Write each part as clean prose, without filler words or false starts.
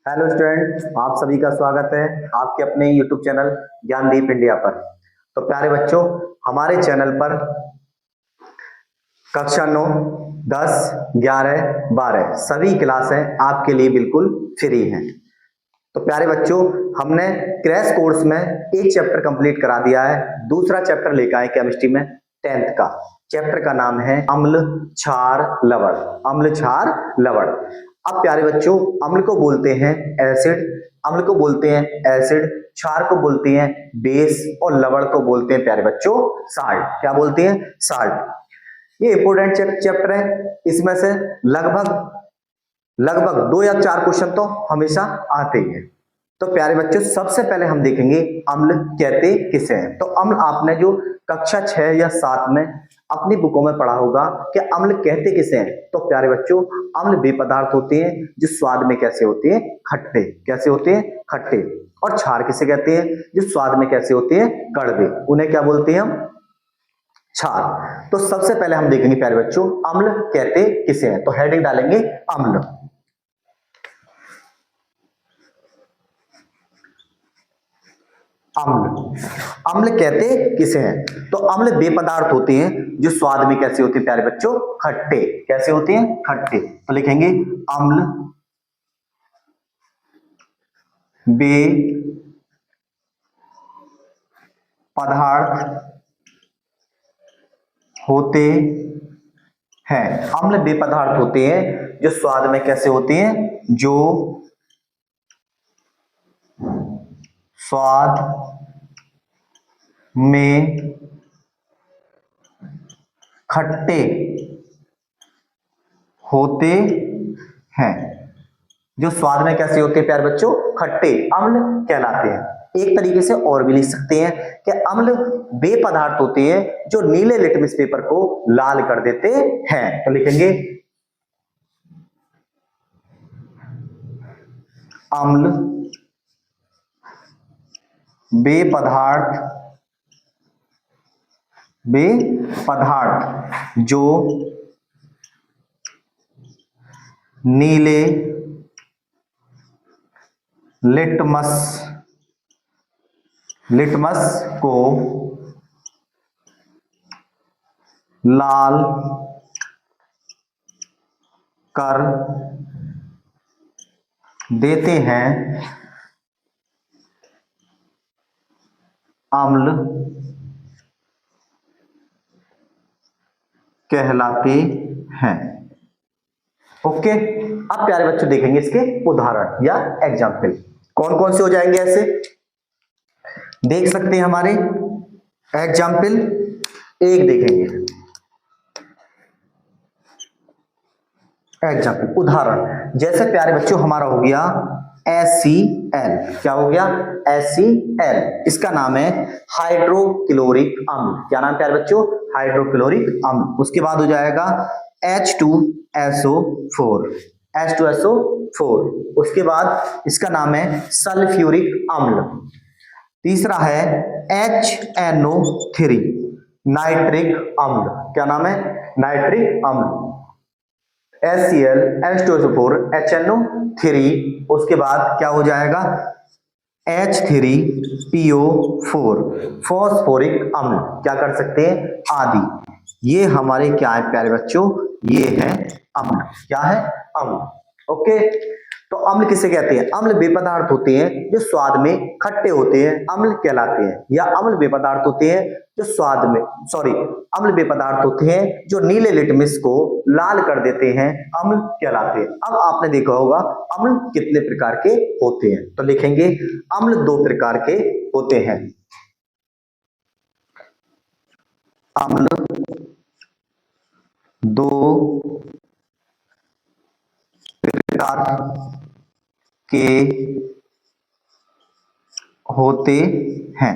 Hello student, आप सभी का स्वागत है आपके अपने यूट्यूब चैनल ज्ञानदीप इंडिया पर। तो प्यारे बच्चों, हमारे चैनल पर कक्षा 9, 10, 11, 12 सभी क्लासें आपके लिए बिल्कुल फ्री हैं। तो प्यारे बच्चों, हमने क्रैश कोर्स में एक चैप्टर कंप्लीट करा दिया है। दूसरा चैप्टर लेकर आए केमिस्ट्री में 10th का। चैप्टर का नाम है अम्ल क्षार लवण। अम्ल क्षार लवण। अब प्यारे बच्चों, अम्ल को बोलते हैं एसिड, अम्ल को बोलते हैं एसिड, क्षार को बोलते हैं बेस और लवण को बोलते हैं प्यारे बच्चों साल्ट। क्या बोलते हैं? साल्ट। ये इंपोर्टेंट चैप्टर है। इसमें से लगभग लगभग 2 या 4 क्वेश्चन तो हमेशा आते ही हैं। तो प्यारे बच्चों, सबसे पहले हम देखेंगे अम्ल कहते किसे हैं। तो अम्ल आपने जो कक्षा 6 या 7 में अपनी बुकों में पढ़ा होगा कि अम्ल कहते किसे हैं। तो प्यारे बच्चों, अम्ल वे पदार्थ होते हैं जो स्वाद में कैसे होते हैं? खट्टे। कैसे होते हैं? खट्टे। और क्षार किसे कहते हैं? जो स्वाद में कैसे होते हैं? कड़वे। उन्हें क्या बोलते हैं हम? क्षार। तो सबसे पहले हम देखेंगे प्यारे बच्चों, अम्ल कहते किसे हैं। तो हेडिंग डालेंगे अम्ल। अम्ल। अम्ल कहते किसे हैं? तो अम्ल वे पदार्थ होते हैं जो स्वाद में कैसे होते हैं प्यारे बच्चों? खट्टे। कैसे होते हैं? खट्टे। तो लिखेंगे अम्ल वे पदार्थ होते हैं। अम्ल वे पदार्थ होते हैं जो स्वाद में कैसे होते हैं? जो स्वाद में खट्टे होते हैं। जो स्वाद में कैसे होते हैं प्यारे बच्चों? खट्टे। अम्ल कहलाते हैं। एक तरीके से और भी लिख सकते हैं कि अम्ल वे पदार्थ होते हैं जो नीले लिटमस पेपर को लाल कर देते हैं। तो लिखेंगे अम्ल वे पदार्थ जो नीले लिटमस को लाल कर देते हैं, अम्ल कहलाते हैं। ओके। अब प्यारे बच्चों देखेंगे इसके उदाहरण या एग्जाम्पल। कौन कौन से हो जाएंगे ऐसे? देख सकते हैं हमारे एग्जाम्पल। एक देखेंगे एग्जाम्पल, उदाहरण। जैसे प्यारे बच्चों हमारा हो गया HCl। क्या हो गया? HCl। इसका नाम है हाइड्रोक्लोरिक अम्ल। क्या नाम प्यारे बच्चों? हाइड्रोक्लोरिक अम्ल। उसके बाद हो जाएगा H2SO4। H2SO4। उसके बाद इसका नाम है सल्फ्यूरिक अम्ल। तीसरा है HNO3 नाइट्रिक अम्ल। क्या नाम है? नाइट्रिक अम्ल। HCl, H2SO4, HNO3। उसके बाद क्या हो जाएगा? H3PO4 फॉस्फोरिक अम्ल। क्या कर सकते हैं? आदि। ये हमारे क्या है प्यारे बच्चों? ये है अम्ल। क्या है? अम्ल। ओके। तो अम्ल किसे कहते हैं? अम्ल वे पदार्थ होते हैं जो स्वाद में खट्टे होते हैं, अम्ल कहलाते हैं। या अम्ल वे पदार्थ होते हैं जो स्वाद में अम्ल वे पदार्थ होते हैं जो नीले लिटमस को लाल कर देते हैं, अम्ल कहलाते हैं। अब आपने देखा होगा अम्ल कितने प्रकार के होते हैं। तो लिखेंगे अम्ल 2 प्रकार के होते हैं। अम्ल 2 प्रकार के होते हैं।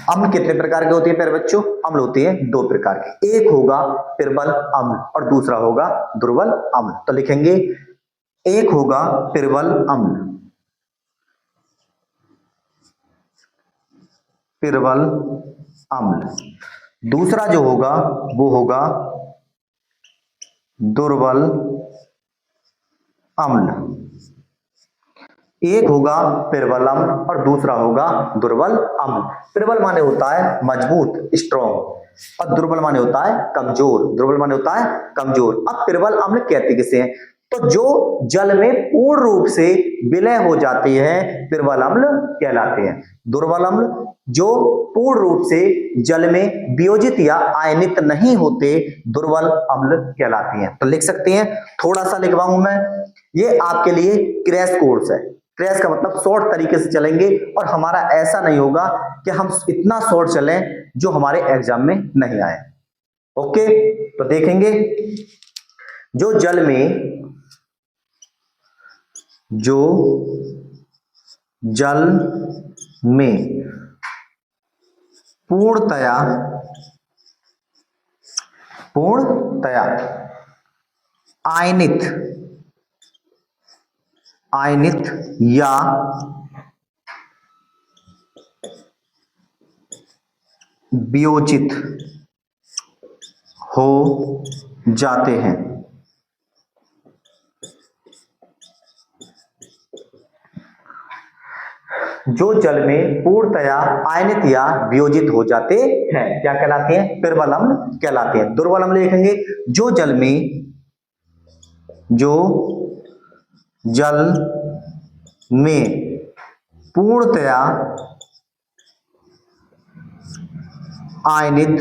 अम्ल कितने प्रकार के होते हैं प्यारे बच्चों? अम्ल होते हैं 2 प्रकार के। एक होगा प्रबल अम्ल और दूसरा होगा दुर्बल अम्ल। तो लिखेंगे एक होगा प्रबल अम्ल। प्रबल अम्ल। दूसरा जो होगा वो होगा दुर्बल अम्ल। एक होगा प्रबल अम्ल और दूसरा होगा दुर्बल अम्ल। प्रबल माने होता है मजबूत, स्ट्रॉन्ग, और दुर्बल माने होता है कमजोर। दुर्बल माने होता है कमजोर। अब प्रबल अम्ल कहते किसे हैं? तो जो जल में पूर्ण रूप से विलय हो जाती है प्रबल अम्ल कहलाते हैं। दुर्बल अम्ल जो पूर्ण रूप से जल में वियोजित या आयनित नहीं होते, दुर्बल अम्ल कहलाती हैं। तो लिख सकते हैं, थोड़ा सा लिखवाऊं मैं, ये आपके लिए क्रैश कोर्स है। क्रैश का मतलब शॉर्ट तरीके से चलेंगे, और हमारा ऐसा नहीं होगा कि हम इतना शॉर्ट चलें जो हमारे एग्जाम में नहीं आए। ओके, तो देखेंगे, जो जल में पूर्णतया आयनित या वियोजित हो जाते हैं, जो जल में पूर्णतया आयनित या वियोजित हो जाते हैं, क्या कहलाते हैं? प्रबल अम्ल कहलाते हैं। दुर्बल अम्ल लिखेंगे, जो जल में पूर्णतया आयनित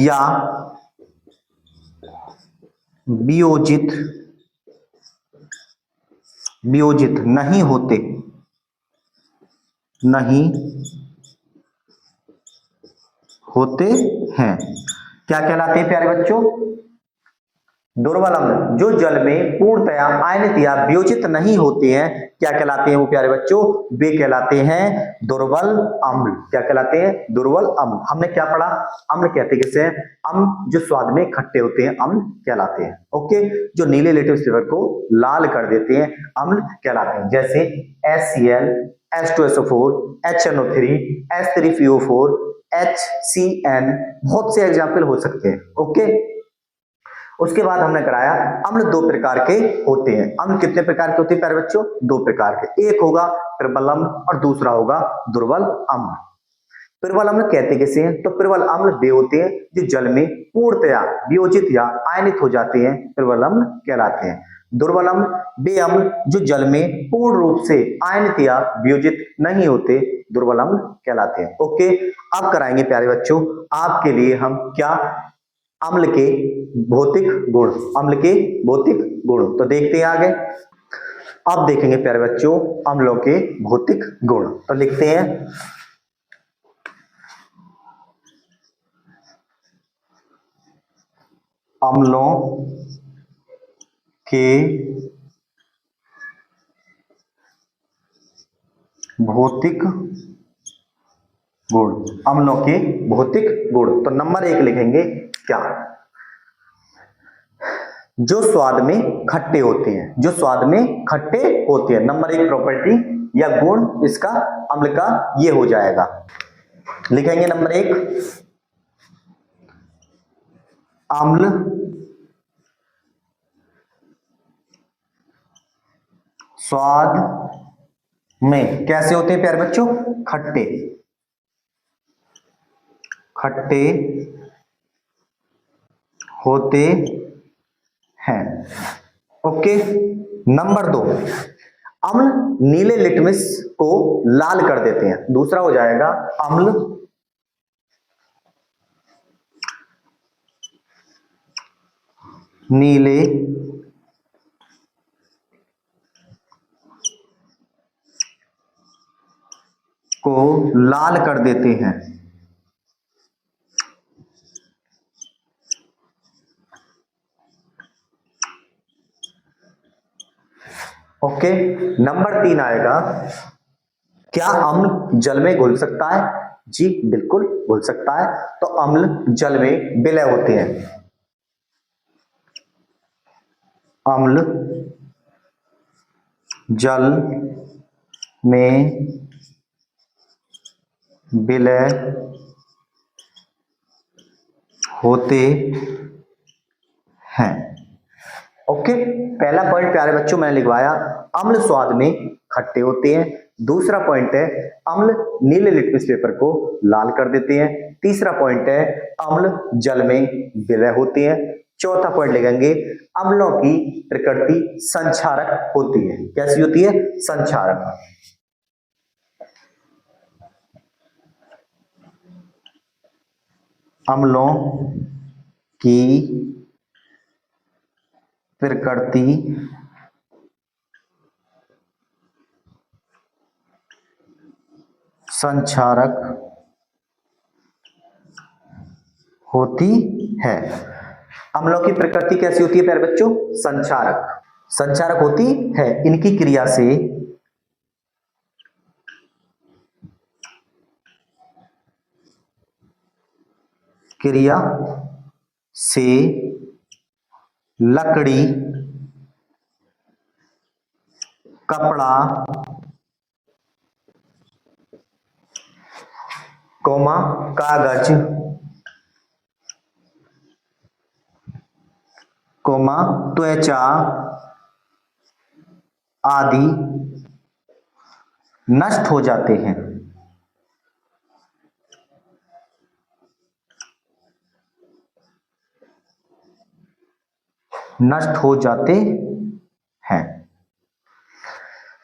या वियोजित नहीं होते हैं, क्या कहलाते हैं प्यारे बच्चों? दुर्बल अम्ल जो जल में पूर्णतया आयनित या वियोजित नहीं होते हैं, क्या कहलाते हैं वो प्यारे बच्चों? वे कहलाते हैं दुर्बल अम्ल। क्या कहलाते हैं? दुर्बल अम्ल। हमने क्या पढ़ा? अम्ल कहते किसे हैं? अम्ल जो स्वाद में खट्टे होते हैं, अम्ल कहलाते हैं। ओके, जो नीले लेटिव स्लीवर को लाल कर देते हैं, अम्ल कहलाते हैं। जैसे HCl, H2SO4, HNO3, H3PO4, HCN, बहुत से एग्जाम्पल हो सकते हैं। ओके, उसके बाद हमने कराया अम्ल दो प्रकार के होते हैं। अम्ल कितने प्रकार के होते हैं प्यारे बच्चों? दो प्रकार के। एक होगा प्रबल अम्ल और दूसरा होगा दुर्बल अम्ल। प्रबल अम्ल कहते किसे हैं? तो प्रबल अम्ल वे होते हैं जो जल में पूर्णतया वियोजित या आयनित हो जाते हैं, प्रबल अम्ल कहलाते हैं। दुर्बल अम्ल वे अम्ल जो जल में पूर्ण रूप से आयनित या वियोजित नहीं होते, दुर्बल अम्ल कहलाते हैं। ओके, अब कराएंगे प्यारे बच्चों आपके लिए हम क्या? अम्ल के भौतिक गुण। अम्ल के भौतिक गुण तो देखते हैं आगे। अब देखेंगे प्यारे बच्चों अम्लों के भौतिक गुण। तो लिखते हैं, अम्लों के भौतिक गुण। अम्लों के भौतिक गुण तो नंबर 1 लिखेंगे क्या? जो स्वाद में खट्टे होते हैं, जो स्वाद में खट्टे होते हैं। नंबर 1 प्रॉपर्टी या गुण इसका अम्ल का ये हो जाएगा। लिखेंगे नंबर 1, अम्ल स्वाद में कैसे होते हैं प्यारे बच्चों? खट्टे होते हैं। ओके, नंबर 2, अम्ल नीले लिटमस को लाल कर देते हैं। दूसरा हो जाएगा अम्ल नीले को लाल कर देते हैं। ओके, नंबर 3 आएगा, क्या अम्ल जल में घुल सकता है? जी बिल्कुल घुल सकता है। तो अम्ल जल में विलय होते हैं। अम्ल जल में विलय होते हैं। ओके, पहला पॉइंट प्यारे बच्चों मैंने लिखवाया, अम्ल स्वाद में खट्टे होते हैं। दूसरा पॉइंट है अम्ल नीले लिटमस पेपर को लाल कर देते हैं। तीसरा पॉइंट है अम्ल जल में विलय होते हैं। चौथा पॉइंट लिखेंगे अम्लों की प्रकृति संक्षारक होती है। कैसी होती है? संक्षारक। अम्लों की प्रकृति संक्षारक होती है। अम्लों की प्रकृति कैसी होती है प्यारे बच्चों? संक्षारक। संक्षारक होती है। इनकी क्रिया से लकड़ी, कपड़ा, कागज, त्वचा आदि नष्ट हो जाते हैं। नष्ट हो जाते हैं।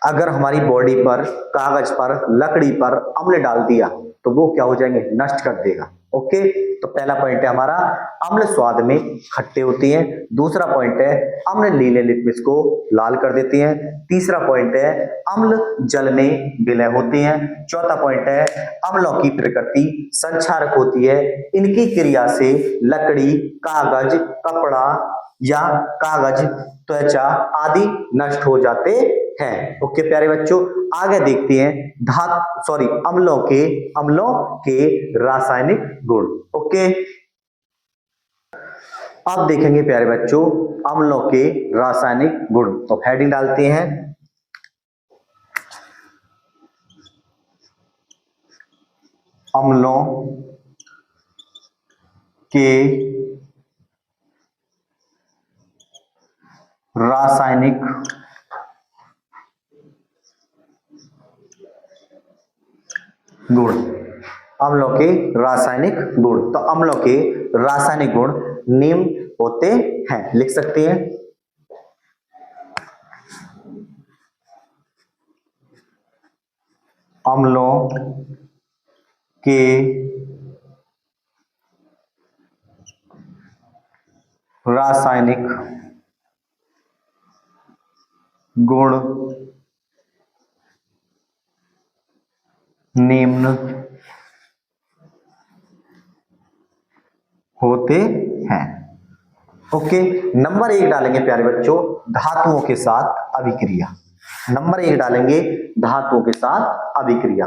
अगर हमारी बॉडी पर, कागज पर, लकड़ी पर अम्ल डाल दिया तो वो क्या हो जाएंगे? नष्ट कर देगा। ओके, तो पहला पॉइंट है हमारा अम्ल स्वाद में खट्टे होते हैं। दूसरा पॉइंट है अम्ल नीले लिटमस को लाल कर देते हैं। तीसरा पॉइंट है अम्ल जल में विलय होते हैं। चौथा पॉइंट है अम्लों की प्रकृति संक्षारक होती है। इनकी क्रिया से लकड़ी, कागज, कपड़ा या कागज, त्वचा आदि नष्ट हो जाते हैं। ओके प्यारे बच्चों, आगे देखते हैं अम्लों के रासायनिक गुण। ओके, अब देखेंगे प्यारे बच्चों अम्लों के रासायनिक गुण। तो हेडिंग डालते हैं अम्लों के रासायनिक गुण। अम्लों के रासायनिक गुण। तो अम्लों के रासायनिक गुण निम्न होते हैं। लिख सकते हैं अम्लों के रासायनिक गुण निम्न होते हैं। ओके, नंबर 1 डालेंगे प्यारे बच्चों धातुओं के साथ अभिक्रिया। नंबर 1 डालेंगे धातुओं के साथ अभिक्रिया।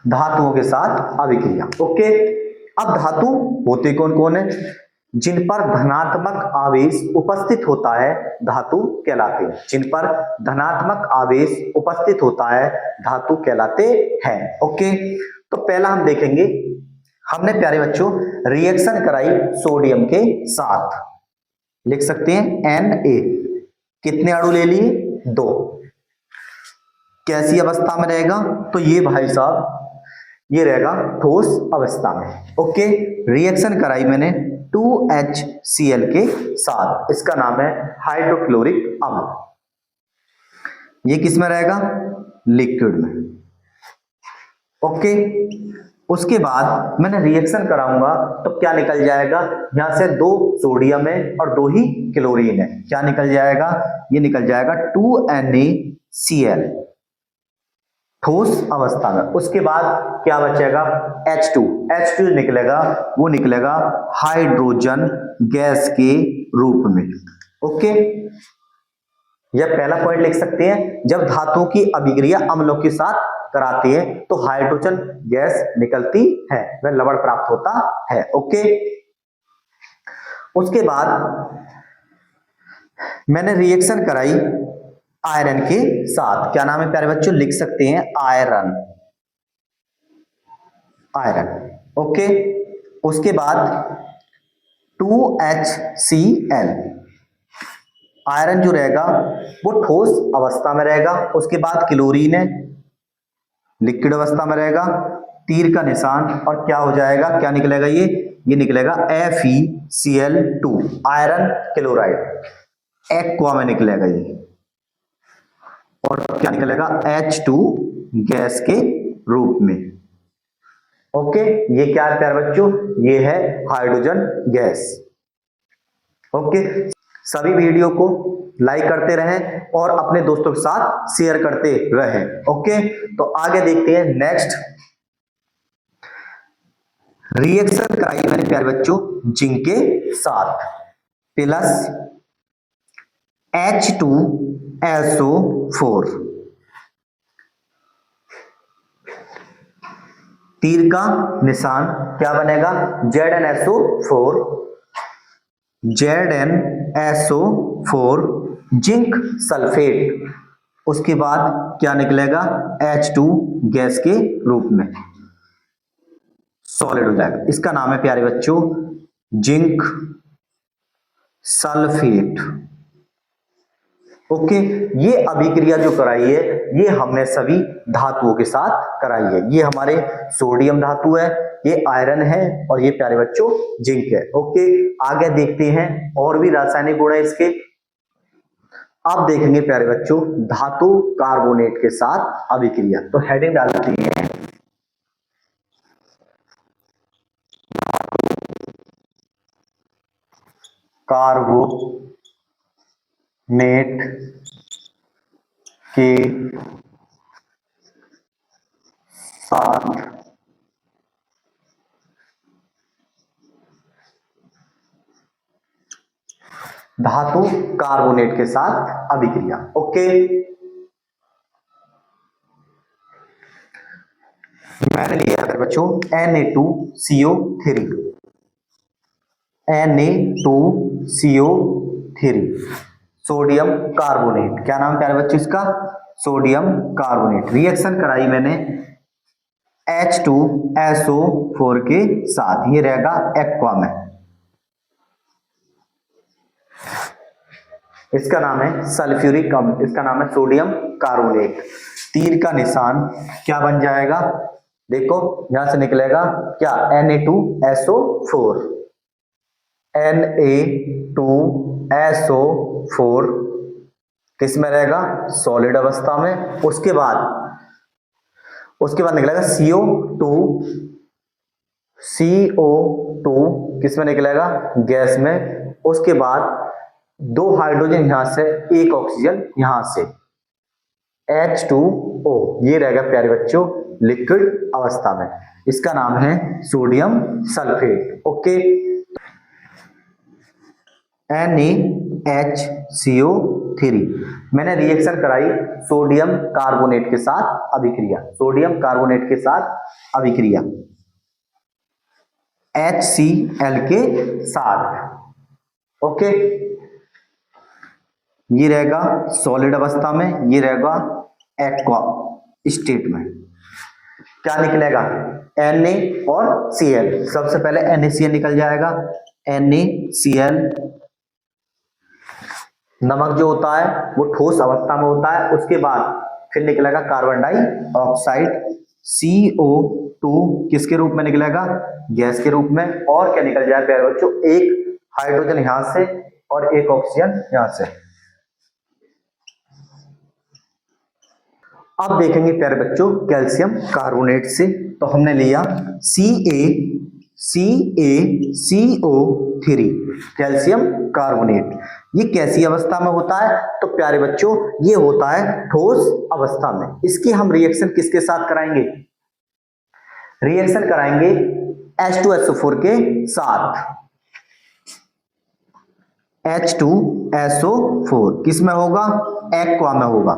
धातुओं के साथ अभिक्रिया। ओके, अब धातु होते कौन कौन है? जिन पर धनात्मक आवेश उपस्थित होता है धातु कहलाते हैं। जिन पर धनात्मक आवेश उपस्थित होता है धातु कहलाते हैं। ओके, तो पहला हम देखेंगे, हमने प्यारे बच्चों रिएक्शन कराई सोडियम के साथ। लिख सकते हैं Na। कितने अणु ले लिए? 2। कैसी अवस्था में रहेगा? तो ये भाई साहब ये रहेगा ठोस अवस्था में। ओके, रिएक्शन कराई मैंने 2HCl के साथ। इसका नाम है हाइड्रोक्लोरिक अम्ल। ये किस में रहेगा? लिक्विड में। ओके, उसके बाद मैंने रिएक्शन कराऊंगा तो क्या निकल जाएगा? यहां से 2 सोडियम है और 2 ही क्लोरीन है। क्या निकल जाएगा? ये निकल जाएगा 2NaCl ठोस अवस्था में। उसके बाद क्या बचेगा? H2 निकलेगा, वो निकलेगा हाइड्रोजन गैस के रूप में। ओके, यह पहला पॉइंट लिख सकते हैं। जब धातुओं की अभिक्रिया अम्लों के साथ कराते हैं तो हाइड्रोजन गैस निकलती है, वह लवण प्राप्त होता है। ओके, उसके बाद मैंने रिएक्शन कराई आयरन के साथ, क्या नाम है प्यारे बच्चों, लिख सकते हैं आयरन, आयरन, ओके। उसके बाद 2HCl, आयरन जो रहेगा वो ठोस अवस्था में रहेगा। उसके बाद क्लोरीन है, लिक्विड अवस्था में रहेगा, तीर का निशान, और क्या हो जाएगा, क्या निकलेगा, ये निकलेगा FeCl2, आयरन क्लोराइड, एक्वा में निकलेगा ये, और क्या निकलेगा, H2 गैस के रूप में, ओके। ये क्या है प्यारे बच्चों, ये है हाइड्रोजन गैस, ओके। सभी वीडियो को लाइक करते रहें और अपने दोस्तों के साथ शेयर करते रहें, ओके। तो आगे देखते हैं नेक्स्ट रिएक्शन कराई मैंने प्यारे बच्चों जिंक के साथ, प्लस H2SO4, तीर का निशान क्या बनेगा, ZnSO4, ZnSO4 जिंक सल्फेट, उसके बाद क्या निकलेगा, H2 गैस के रूप में सॉलिड हो जाएगा। इसका नाम है प्यारे बच्चों जिंक सल्फेट, ओके। ये अभिक्रिया जो कराई है ये हमने सभी धातुओं के साथ कराई है। ये हमारे सोडियम धातु है, ये आयरन है, और ये प्यारे बच्चों जिंक है, ओके। आगे देखते हैं और भी रासायनिक गुण है इसके। अब देखेंगे प्यारे बच्चों धातु कार्बोनेट के साथ अभिक्रिया, तो हेडिंग डालते हैं कार्बोनेट के साथ धातु कार्बोनेट के साथ अभिक्रिया, ओके। मैंने लिया है बच्चों Na2CO3, Na2CO3 सोडियम कार्बोनेट, क्या नाम प्यारे बच्चों इसका, सोडियम कार्बोनेट। रिएक्शन कराई मैंने H2SO4 के साथ, ये रहेगा एक्वा में, इसका नाम है सल्फ्यूरिक अम्ल, इसका नाम है सोडियम कार्बोनेट। तीर का निशान क्या बन जाएगा, देखो यहां से निकलेगा क्या, Na2SO4, Na2SO4 किस में रहेगा, सॉलिड अवस्था में। उसके बाद निकलेगा CO2 किस में निकलेगा, गैस में। उसके बाद 2 हाइड्रोजन यहां से, 1 ऑक्सीजन यहां से, H2O, ये रहेगा प्यारे बच्चों लिक्विड अवस्था में, इसका नाम है सोडियम सल्फेट, ओके। NaHCO3 मैंने रिएक्शन कराई सोडियम कार्बोनेट के साथ अभिक्रिया, सोडियम कार्बोनेट के साथ अभिक्रिया HCl के साथ, ओके। ये रहेगा सॉलिड अवस्था में, ये रहेगा एक्वा स्टेट में। क्या निकलेगा, Na और Cl, सबसे पहले NaCl निकल जाएगा, NaCl नमक जो होता है वो ठोस अवस्था में होता है। उसके बाद फिर निकलेगा कार्बन डाइऑक्साइड, CO2 किसके रूप में निकलेगा, गैस के रूप में। और क्या निकल जाए प्यारे बच्चों, 1 हाइड्रोजन यहां से और 1 ऑक्सीजन यहां से। अब देखेंगे प्यारे बच्चों कैल्शियम कार्बोनेट से, तो हमने लिया CaCO3 कैल्शियम कार्बोनेट। ये कैसी अवस्था में होता है, तो प्यारे बच्चों ये होता है ठोस अवस्था में। इसकी हम रिएक्शन किसके साथ कराएंगे, रिएक्शन कराएंगे H2SO4 के साथ, H2SO4 किस में होगा, एक्वा में होगा।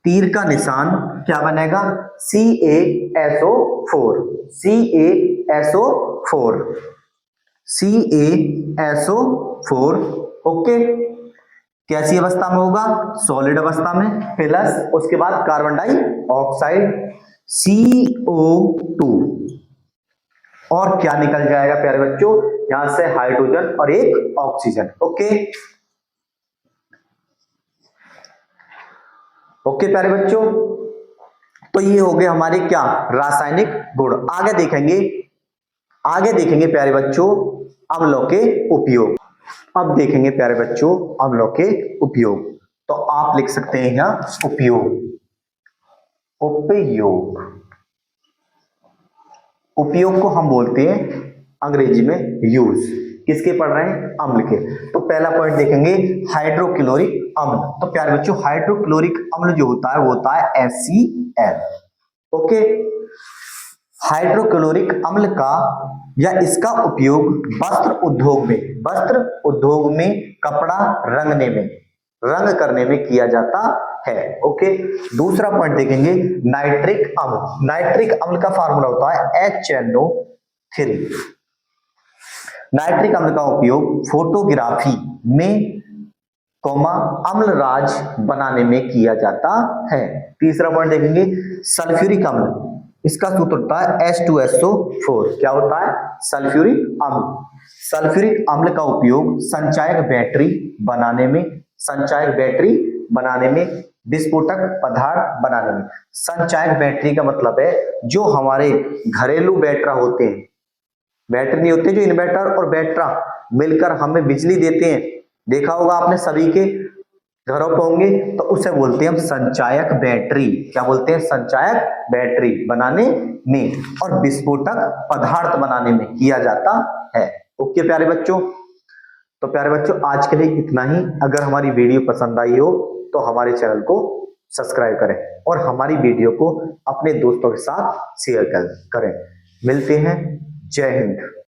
तीर का निशान क्या बनेगा, CaSO4, CaSO4, ओके। कैसी अवस्था में होगा, सॉलिड अवस्था में, प्लस उसके बाद कार्बन डाइऑक्साइड CO2 और क्या निकल जाएगा प्यारे बच्चों, यहां से हाइड्रोजन और एक ऑक्सीजन। ओके ओके प्यारे बच्चों, तो ये हो गए हमारे क्या रासायनिक गुण। आगे देखेंगे प्यारे बच्चों अम्लों के उपयोग। अब देखेंगे प्यारे बच्चों अम्लों के उपयोग। तो आप लिख सकते हैं यहां उपयोग को हम बोलते हैं अंग्रेजी में यूज। किसके पढ़ रहे हैं, अम्ल के। तो पहला पॉइंट देखेंगे हाइड्रोक्लोरिक अम्ल। तो प्यारे बच्चों हाइड्रोक्लोरिक अम्ल जो होता है वो होता है HCl। ओके, हाइड्रोक्लोरिक अम्ल का या इसका उपयोग वस्त्र उद्योग में कपड़ा रंग करने में किया जाता है। ओके, दूसरा पॉइंट देखेंगे नाइट्रिक अम्ल का फार्मूला होता है HNO3। नाइट्रिक अम्ल का उपयोग फोटोग्राफी में अम्लराज बनाने में किया जाता है। तीसरा पॉइंट देखेंगे सल्फ्यूरिक अम्ल। इसका सूत्र होता है H2SO4। क्या होता है, सल्फ्यूरिक अम्ल का उपयोग संचायक बैटरी बनाने में विस्फोटक पदार्थ बनाने में। संचायक बैटरी का मतलब है जो हमारे घरेलू बैटरा होते हैं, बैटरी नहीं होते जो इन्वर्टर और बैटरा मिलकर हमें बिजली देते हैं, देखा होगा आपने सभी के घरों पर होंगे, तो उसे बोलते हैं हम संचायक बैटरी। क्या बोलते हैं, संचायक बैटरी बनाने में और विस्फोटक पदार्थ बनाने में किया जाता है। ओके प्यारे बच्चों, तो प्यारे बच्चों आज के लिए इतना ही। अगर हमारी वीडियो पसंद आई हो तो हमारे चैनल को सब्सक्राइब करें और हमारी वीडियो को अपने दोस्तों के साथ शेयर करें। मिलते हैं, जय हिंद।